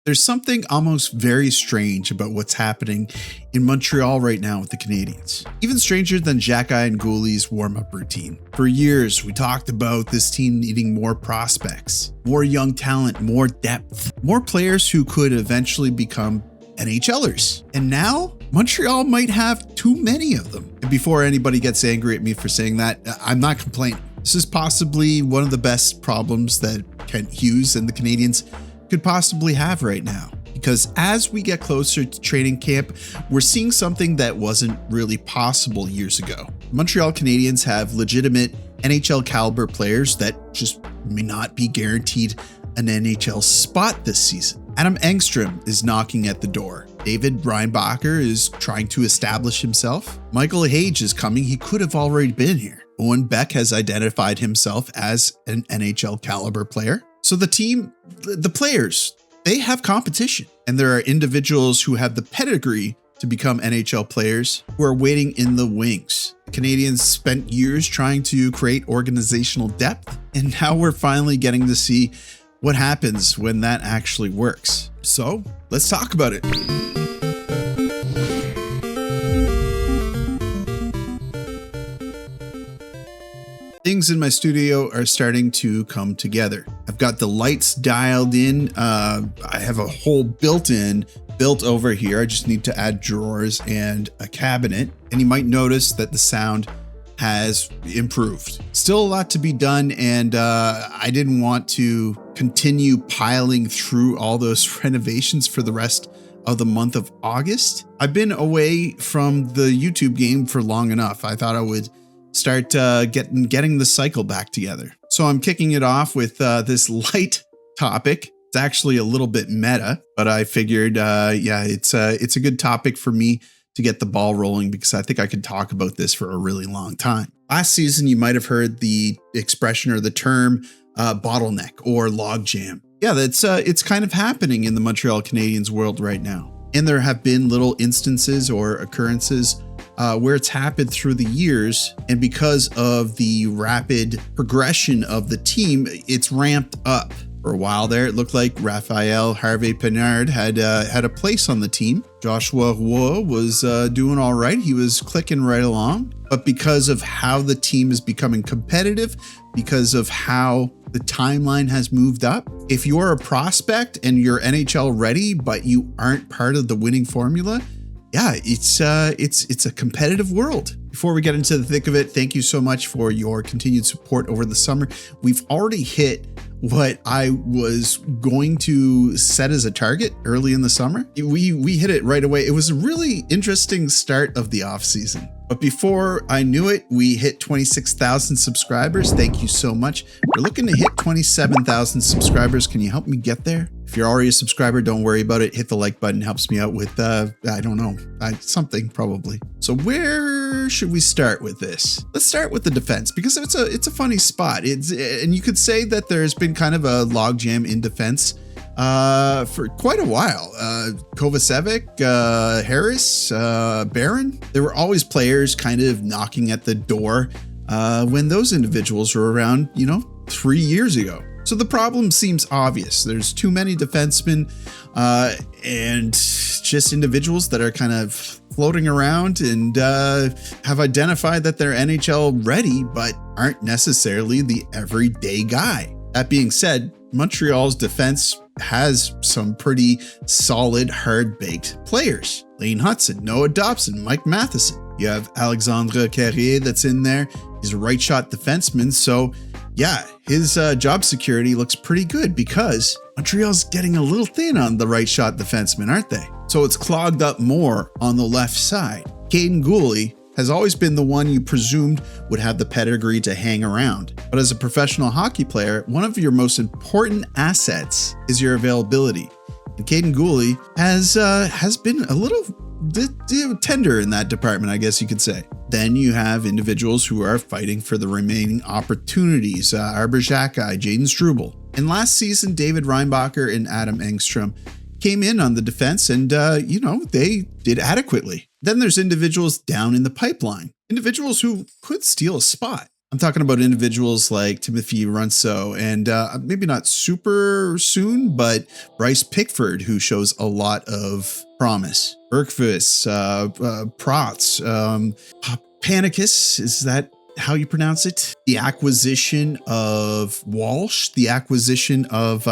There's something almost very strange about what's happening in Montreal right now with the Canadiens. Even stranger than Xhekaj and Gouli's warm-up routine. For years, we talked about this team needing more prospects, more young talent, more depth, more players who could eventually become NHLers. And now, Montreal might have too many of them. And before anybody gets angry at me for saying that, I'm not complaining. This is possibly one of the best problems that Kent Hughes and the Canadiens could possibly have right now. Because as we get closer to training camp, we're seeing something that wasn't really possible years ago. Montreal Canadiens have legitimate NHL caliber players that just may not be guaranteed an NHL spot this season. Adam Engström is knocking at the door. David Reinbacher is trying to establish himself. Hage is coming. He could have already been here. Owen Beck has identified himself as an NHL caliber player. So the team, the players, they have competition. And there are individuals who have the pedigree to become NHL players who are waiting in the wings. The Canadiens spent years trying to create organizational depth, and now we're finally getting to see what happens when that actually works. So let's talk about it. Things in my studio are starting to come together. I've got the lights dialed in. I have a whole built over here. I just need to add drawers and a cabinet. And you might notice that the sound has improved. Still a lot to be done, and I didn't want to continue piling through all those renovations for the rest of the month of August. I've been away from the YouTube game for long enough. I thought I would start getting the cycle back together. So I'm kicking it off with this light topic. It's actually a little bit meta, but I figured, it's a good topic for me to get the ball rolling because I think I could talk about this for a really long time. Last season, you might have heard the expression or the term bottleneck or logjam. Yeah, it's kind of happening in the Montreal Canadiens world right now. And there have been little instances or occurrences where it's happened through the years. And because of the rapid progression of the team, it's ramped up. For a while there, it looked like Raphael Harvey-Pinard had a place on the team. Joshua Roy was doing all right. He was clicking right along. But because of how the team is becoming competitive, because of how the timeline has moved up, if you're a prospect and you're NHL ready, but you aren't part of the winning formula, yeah, it's a competitive world. Before we get into the thick of it, thank you so much for your continued support over the summer. We've already hit what I was going to set as a target early in the summer. We hit it right away. It was a really interesting start of the off season. But before I knew it, we hit 26,000 subscribers. Thank you so much. We're looking to hit 27,000 subscribers. Can you help me get there? If you're already a subscriber, don't worry about it. Hit the like button. Helps me out with, I don't know, something probably. So where should we start with this? Let's start with the defense because it's a funny spot. And you could say that there's been kind of a logjam in defense for quite a while. Kovacevic, Harris, Barron, there were always players kind of knocking at the door when those individuals were around, 3 years ago. So the problem seems obvious. There's too many defensemen and just individuals that are kind of floating around and have identified that they're NHL ready, but aren't necessarily the everyday guy. That being said, Montreal's defense has some pretty solid, hard-baked players. Lane Hudson, Noah Dobson, Mike Matheson. You have Alexandre Carrier that's in there. He's a right shot defenseman. So yeah, his job security looks pretty good because Montreal's getting a little thin on the right shot defenseman, aren't they? So it's clogged up more on the left side. Caden Gooley has always been the one you presumed would have the pedigree to hang around. But as a professional hockey player, one of your most important assets is your availability. And Caden Gooley has been a little tender in that department, I guess you could say. Then you have individuals who are fighting for the remaining opportunities. Arber Xhekaj, Jaden Struble. And last season, David Reinbacher and Adam Engström came in on the defense and, they did adequately. Then there's individuals down in the pipeline, individuals who could steal a spot. I'm talking about individuals like Timothy Runso and maybe not super soon, but Bryce Pickford, who shows a lot of promise. Bergfus, Protz, Panicus, is that how you pronounce it? The acquisition of Walsh, the acquisition of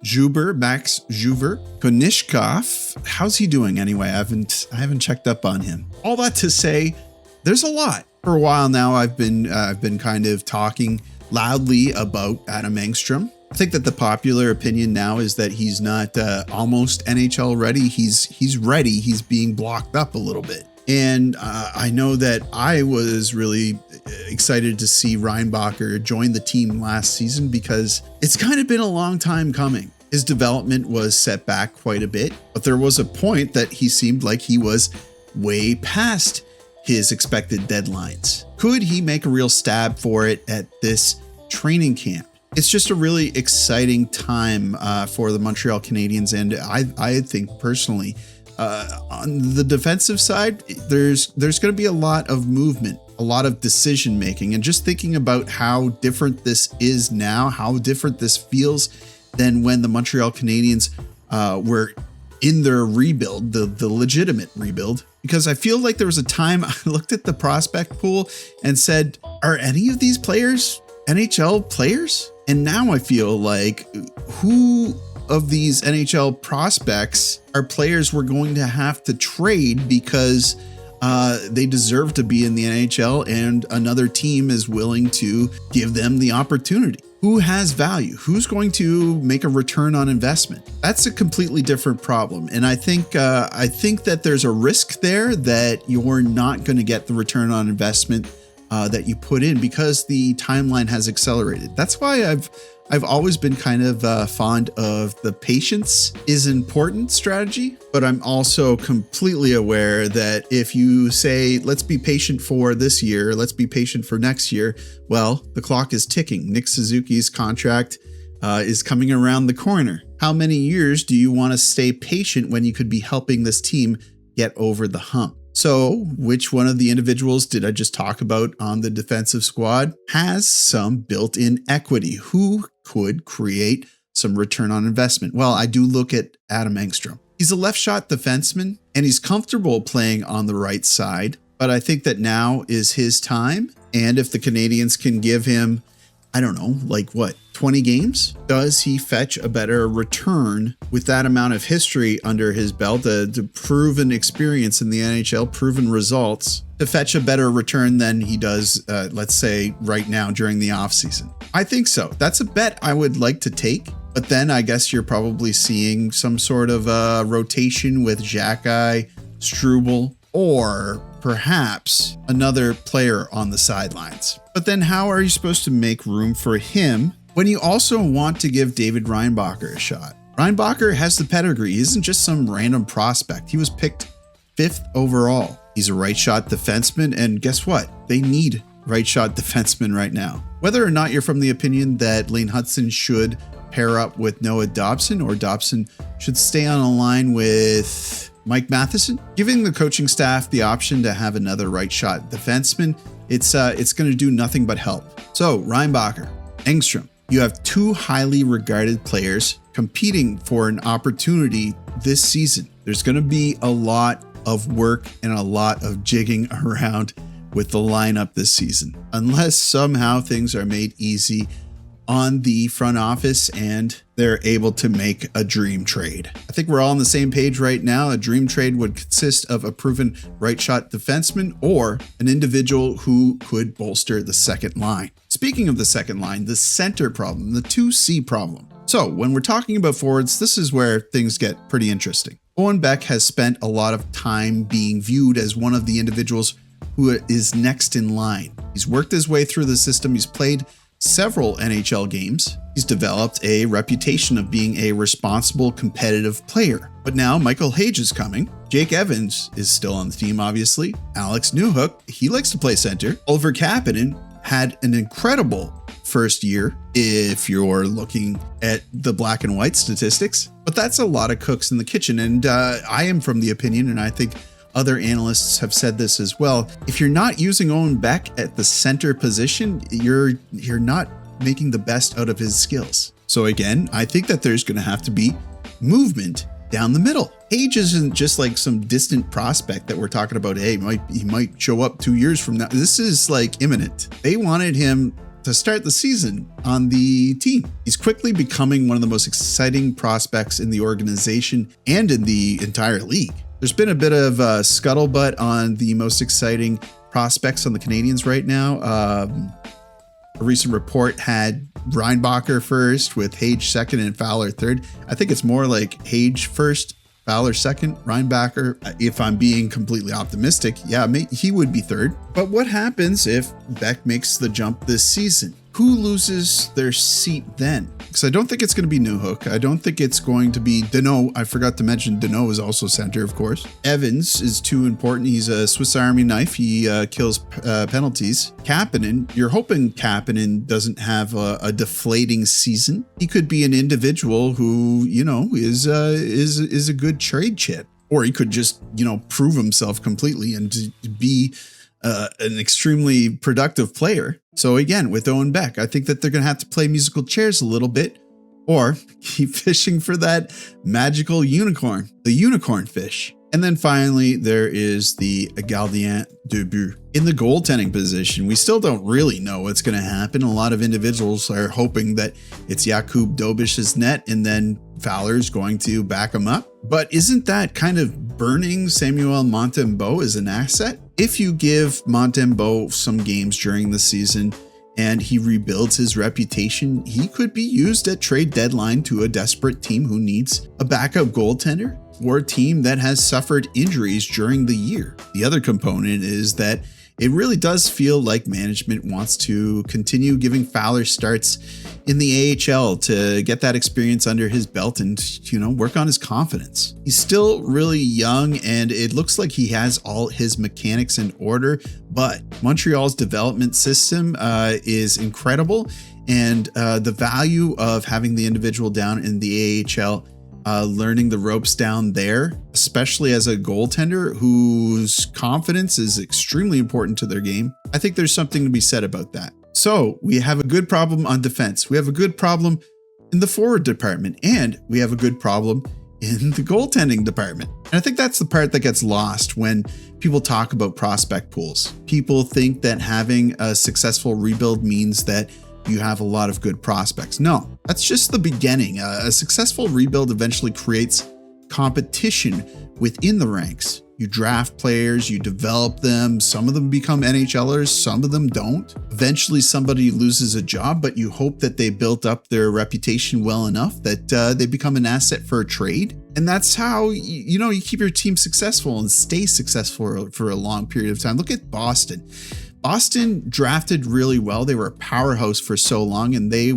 Juber, Max Juber, Konishkov. How's he doing anyway? I haven't checked up on him. All that to say, there's a lot. For a while now, I've been kind of talking loudly about Adam Engström. I think that the popular opinion now is that he's not almost NHL ready. He's ready. He's being blocked up a little bit. And I know that I was really excited to see Reinbacher join the team last season because it's kind of been a long time coming. His development was set back quite a bit, but there was a point that he seemed like he was way past his expected deadlines. Could he make a real stab for it at this training camp? It's just a really exciting time for the Montreal Canadiens, and I think personally, on the defensive side, there's going to be a lot of movement, a lot of decision making, and just thinking about how different this is now, how different this feels than when the Montreal Canadiens were in their rebuild, the legitimate rebuild. Because I feel like there was a time I looked at the prospect pool and said, are any of these players NHL players? And now I feel like who of these NHL prospects are players we're going to have to trade because they deserve to be in the NHL and another team is willing to give them the opportunity. Who has value? Who's going to make a return on investment? That's a completely different problem. And I think that there's a risk there that you're not going to get the return on investment that you put in because the timeline has accelerated. That's why I've always been kind of fond of the patience is important strategy, but I'm also completely aware that if you say, let's be patient for this year, let's be patient for next year, well, the clock is ticking. Nick Suzuki's contract is coming around the corner. How many years do you want to stay patient when you could be helping this team get over the hump? So which one of the individuals did I just talk about on the defensive squad has some built-in equity? Who could create some return on investment? Well, I do look at Adam Engström. He's a left shot defenseman and he's comfortable playing on the right side, but I think that now is his time. And if the Canadiens can give him, I don't know, like what, 20 games? Does he fetch a better return with that amount of history under his belt, the proven experience in the NHL, proven results, to fetch a better return than he does, let's say, right now during the offseason? I think so. That's a bet I would like to take. But then I guess you're probably seeing some sort of rotation with Xhekaj, Struble, or perhaps another player on the sidelines. But then how are you supposed to make room for him when you also want to give David Reinbacher a shot? Reinbacher has the pedigree. He isn't just some random prospect. He was picked 5th overall. He's a right shot defenseman, and guess what? They need right shot defensemen right now. Whether or not you're from the opinion that Lane Hutson should pair up with Noah Dobson or Dobson should stay on a line with Mike Matheson, giving the coaching staff the option to have another right shot defenseman, it's going to do nothing but help. So Reinbacher, Engström, you have two highly regarded players competing for an opportunity this season. There's going to be a lot of work and a lot of jigging around with the lineup this season, unless somehow things are made easy on the front office and they're able to make a dream trade. I think we're all on the same page right now. A dream trade would consist of a proven right shot defenseman or an individual who could bolster the second line. Speaking of the second line, the center problem, the 2C problem. So when we're talking about forwards, this is where things get pretty interesting. Owen Beck has spent a lot of time being viewed as one of the individuals who is next in line. He's worked his way through the system. He's played several NHL games. He's developed a reputation of being a responsible, competitive player. But now Michael Hage is coming. Jake Evans is still on the team, obviously. Alex Newhook, he likes to play center. Oliver Kapanen had an incredible first year if you're looking at the black and white statistics. But that's a lot of cooks in the kitchen. And I am from the opinion, and I think other analysts have said this as well. If you're not using Owen Beck at the center position, you're not making the best out of his skills. So again, I think that there's going to have to be movement down the middle. Hage isn't just like some distant prospect that we're talking about. Hey, he might show up 2 years from now. This is like imminent. They wanted him to start the season on the team. He's quickly becoming one of the most exciting prospects in the organization and in the entire league. There's been a bit of scuttlebutt on the most exciting prospects on the Canadiens right now. A recent report had Reinbacher first, with Hage second and Fowler third. I think it's more like Hage first, Fowler second, Reinbacher. If I'm being completely optimistic, yeah, he would be third. But what happens if Beck makes the jump this season? Who loses their seat then? Because I don't think it's going to be Newhook. I don't think it's going to be Danault. I forgot to mention Danault is also center, of course. Evans is too important. He's a Swiss Army knife. He kills penalties. Kapanen, you're hoping Kapanen doesn't have a deflating season. He could be an individual who, is a good trade chip. Or he could just, prove himself completely and be an extremely productive player. So again, with Owen Beck, I think that they're going to have to play musical chairs a little bit or keep fishing for that magical unicorn, the unicorn fish. And then finally, there is the gardien de but. In the goaltending position, we still don't really know what's going to happen. A lot of individuals are hoping that it's Jakub Dobes' net and then Fowler's going to back him up. But isn't that kind of burning Samuel Montembeault as an asset? If you give Montembeault some games during the season and he rebuilds his reputation, he could be used at trade deadline to a desperate team who needs a backup goaltender or a team that has suffered injuries during the year. The other component is that it really does feel like management wants to continue giving Fowler starts in the AHL to get that experience under his belt and, work on his confidence. He's still really young and it looks like he has all his mechanics in order, but Montreal's development system is incredible. And the value of having the individual down in the AHL learning the ropes down there, especially as a goaltender whose confidence is extremely important to their game. I think there's something to be said about that. So we have a good problem on defense. We have a good problem in the forward department, and we have a good problem in the goaltending department. And I think that's the part that gets lost when people talk about prospect pools. People think that having a successful rebuild means that you have a lot of good prospects. No, that's just the beginning. A successful rebuild eventually creates competition within the ranks. You draft players, you develop them. Some of them become NHLers, some of them don't. Eventually somebody loses a job, but you hope that they built up their reputation well enough that they become an asset for a trade. And that's how, you keep your team successful and stay successful for a long period of time. Look at Boston. Boston drafted really well. They were a powerhouse for so long, and they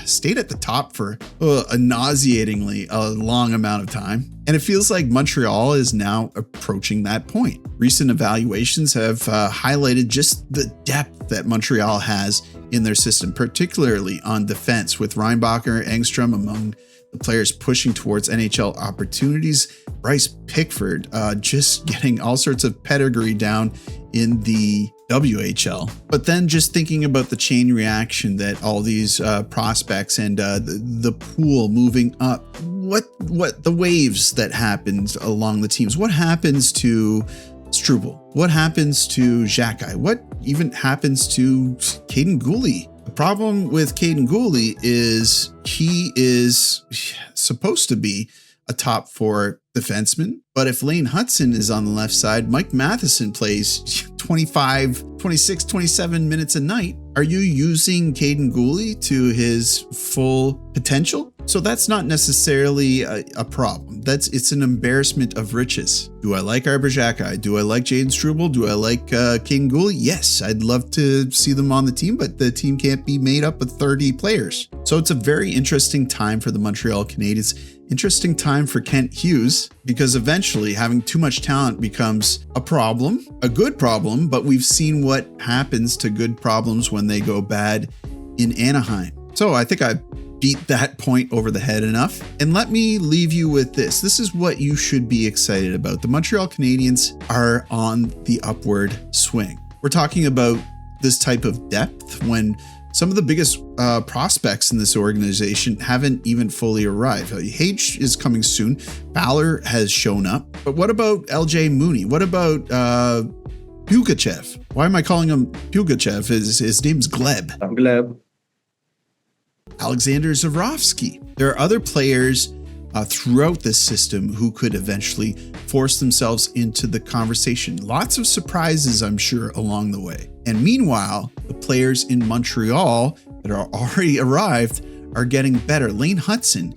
stayed at the top for a nauseatingly long amount of time. And it feels like Montreal is now approaching that point. Recent evaluations have highlighted just the depth that Montreal has in their system, particularly on defense, with Reinbacher, Engström among the players pushing towards NHL opportunities. Bryce Pickford just getting all sorts of pedigree down in the WHL. But then just thinking about the chain reaction that all these prospects and the pool moving up, what the waves that happens along the teams, what happens to Struble, what happens to Xhekaj, what even happens to Kaiden Guhle? The problem with Kaiden Guhle is he is supposed to be a top 4 defenseman, but if Lane Hutson is on the left side, Mike Matheson plays 25, 26, 27 minutes a night. Are you using Kaiden Guhle to his full potential? So that's not necessarily a problem. It's an embarrassment of riches. Do I like Arber Xhekaj? Do I like Jaden Struble? Do I like Kaiden Guhle? Yes, I'd love to see them on the team, but the team can't be made up of 30 players. So it's a very interesting time for the Montreal Canadiens. Interesting time for Kent Hughes, because eventually having too much talent becomes a problem, a good problem, but we've seen what happens to good problems when they go bad in Anaheim. So I think I beat that point over the head enough. And let me leave you with this. This is what you should be excited about. The Montreal Canadiens are on the upward swing. We're talking about this type of depth when some of the biggest prospects in this organization haven't even fully arrived. Hage is coming soon. Fowler has shown up. But what about LJ Mooney? What about Pugachev? Why am I calling him Pugachev? His name's Gleb. I'm Gleb. Alexander Zurofsky. There are other players throughout this system who could eventually force themselves into the conversation. Lots of surprises, I'm sure, along the way. And meanwhile, the players in Montreal that are already arrived are getting better. Lane Hudson,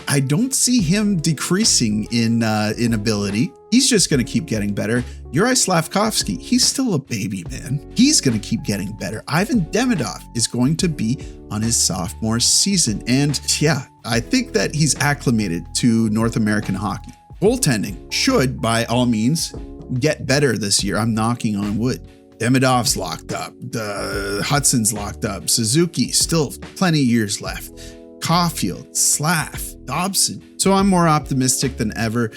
I don't see him decreasing in ability. He's just going to keep getting better. Yuri Slavkovsky, he's still a baby, man. He's going to keep getting better. Ivan Demidov is going to be on his sophomore season. And yeah, I think that he's acclimated to North American hockey. Goaltending should, by all means, get better this year. I'm knocking on wood. Demidov's locked up. Hudson's locked up. Suzuki, still plenty of years left. Caulfield, Slav, Dobson. So I'm more optimistic than ever.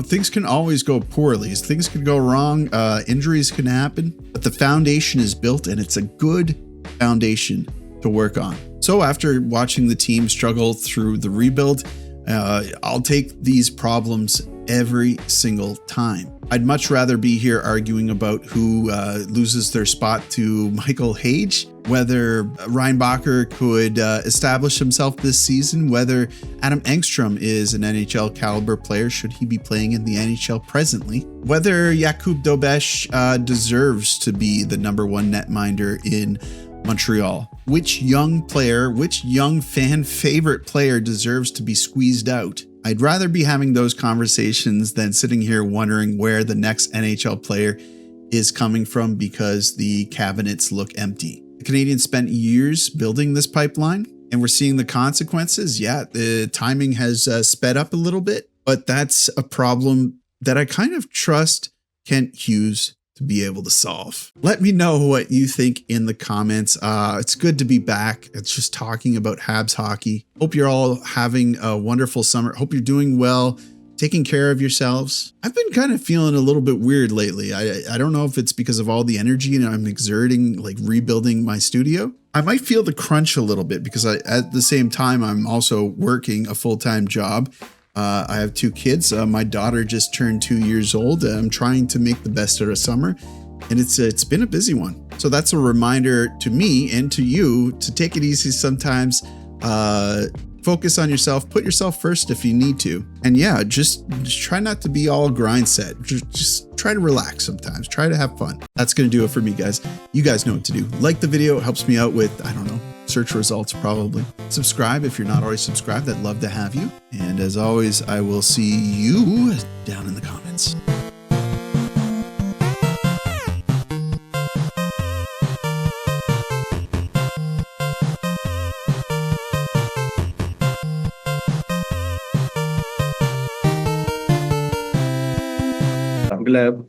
Things can always go poorly. Things can go wrong. Injuries can happen, but the foundation is built and it's a good foundation to work on. So after watching the team struggle through the rebuild, I'll take these problems every single time. I'd much rather be here arguing about who loses their spot to Mikel Hage, whether Reinbacher could establish himself this season, whether Adam Engström is an NHL caliber player, should he be playing in the NHL presently, whether Jakub Dobes deserves to be the #1 netminder in Montreal. Which young player, which young fan favorite player deserves to be squeezed out? I'd rather be having those conversations than sitting here wondering where the next NHL player is coming from because the cabinets look empty. The Canadiens spent years building this pipeline and we're seeing the consequences. Yeah, the timing has sped up a little bit, but that's a problem that I kind of trust Kent Hughes to be able to solve. Let me know what you think in the comments. It's good to be back. It's just talking about Habs hockey. Hope you're all having a wonderful summer. Hope you're doing well, taking care of yourselves. I've been kind of feeling a little bit weird lately. I don't know if it's because of all the energy and I'm exerting, like rebuilding my studio. I might feel the crunch a little bit because at the same time, I'm also working a full-time job. I have 2 kids. My daughter just turned 2 years old. I'm trying to make the best out of summer, and it's been a busy one. So that's a reminder to me and to you to take it easy sometimes. Focus on yourself. Put yourself first if you need to. And yeah, just try not to be all grind set. Just try to relax sometimes. Try to have fun. That's going to do it for me, guys. You guys know what to do. Like the video. It helps me out with, I don't know, search results probably. Subscribe if you're not already subscribed. I'd love to have you. And as always, I will see you down in the comments. I'm Gleb.